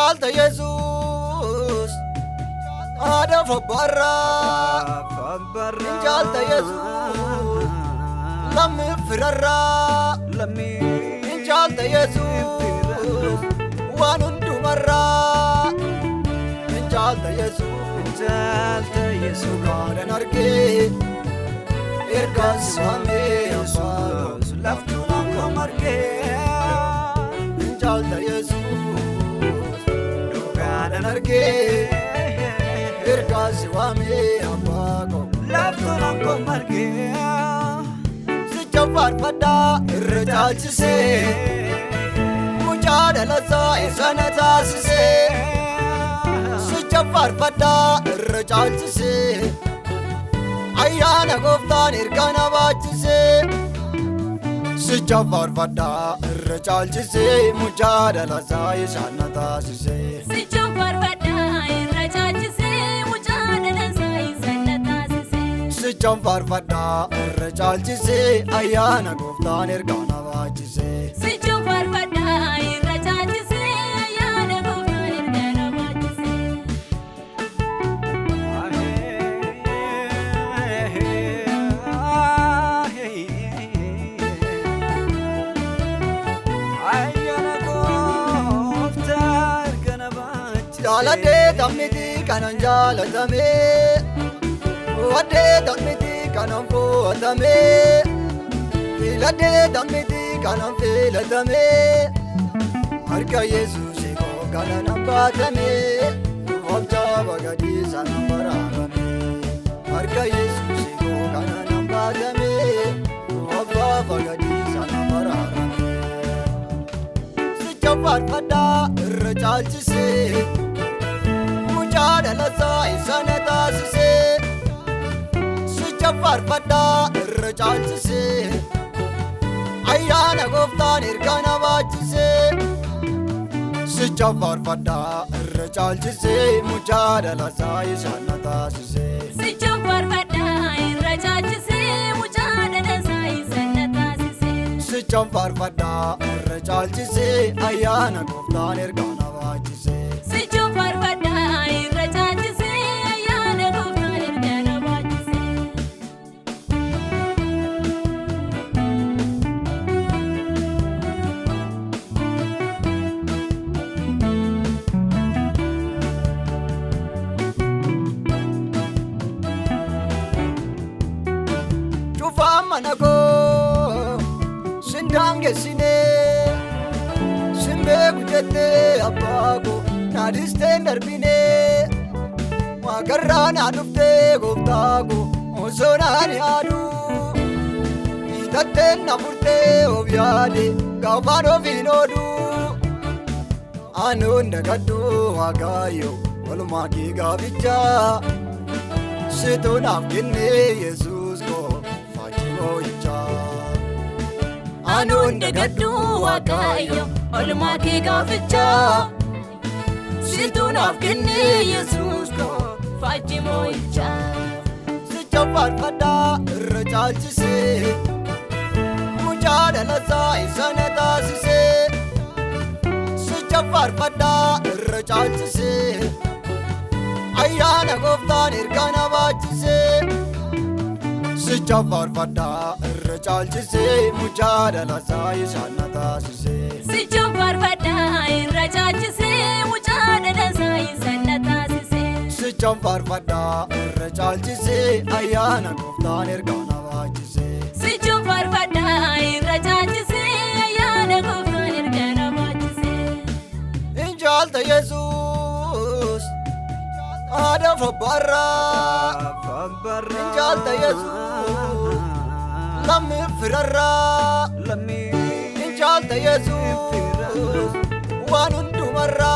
Injalta Jesus Ada fabarra Injalta Jesus Lammi firarra Injalta Jesus Wanundumarra Injalta Jesus Sugadan arge Ergas wame Jesus Laftunan komarge Injalta Jesus Sugadan arge Ergas wame abago Laftunan komarge Sijafar pada irrajachise Mujada laza isanata sise Sijafar pada irrajachise Ayana goftan irkana bachise Sijafar pada irrajachise Mujada laza isanata sise Sijafar pada irrajachise Mujada laza isanata sise Sijafar pada irrajachise Ayana goftan irkana bachise Sijafar pada irrajachise Ayana goftan irkana bachise Jalade tamiti kanan jalatame Wade tamiti kanan fuatame Filade tamiti kanan filatame Harka Yesusi ko kanan ambatame Wabja bagadi sanam bararame Harka Yesusi ko kanan ambatame Wabja bagadi sanam bararame Sijafar pada irrajachise Mujada laza isanata sise Sijafar pada irrajachise Ayana goftan irkana bachise Sijafar pada irrajachise Mujada laza isanata sise Sijafar pada irrajachise Mujada laza isanata sise Sijafar pada irrajachise Ayana goftan irkana bachise Sijafar pada irrajachise Ayana goftan irkana bachise Chufa manako Sindange sine Simbe gujete abago Nadiste narbine Wagarra nadufte goftago Osonani adu Itatte nafurte obyade Gavano vinodu Anu ndagadu wagayo Walumaki gavicha Situ nafginne Jesus ko Fajimo icha Anu ndagaddu waqayyo olmaaki gaaficha Situ naaf kenne Yesuus ko Fajimo icha Sijafar pada irrajachise Mujada laza isanata sise Sijafar pada irrajachise Ayana goftan irkana bachise Sijafar pada irrajachise Mujada laza isanata sise Sijafar pada irrajachise Mujada laza isanata sise Sijafar pada irrajachise Ayana goftan irkana bachise Sijafar pada irrajachise Ayana goftan irkana bachise Injalta Jesus Ada fabarra Injalta Jesus Lammi firarra Injalta Jesus Wanundumarra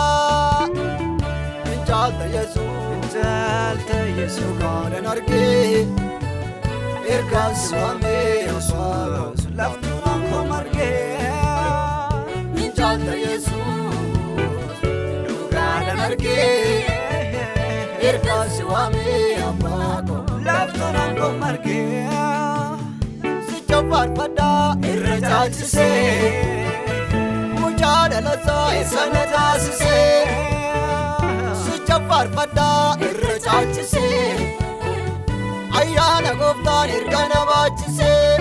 Injalta Jesus Sugadan arge Ergas wame Jesus Laftunan komarge Injalta Jesus Sugadan arge Ergas wame abago Laftunan komarge Sijafar pada irrajachise Mujada laza isanata sise faarfadhaa irra caalchisee ayyaana gooftaan erga na baachisee.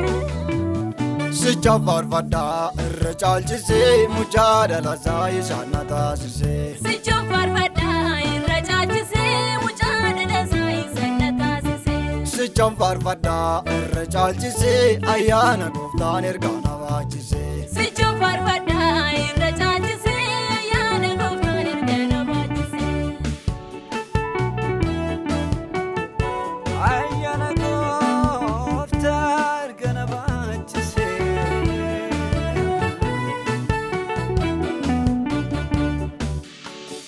Sicha faarfadhaa irra caalchisee mucaa dhalasaa isaan na taasisee. Sicha faarfadhaa irra caalchisee mucaa dhalasaa isaan na taasisee. Sicha faarfadhaa irra caalchisee ayyaana gooftaan erga na baachisee. Sicha faarfadhaa irra caalchisee.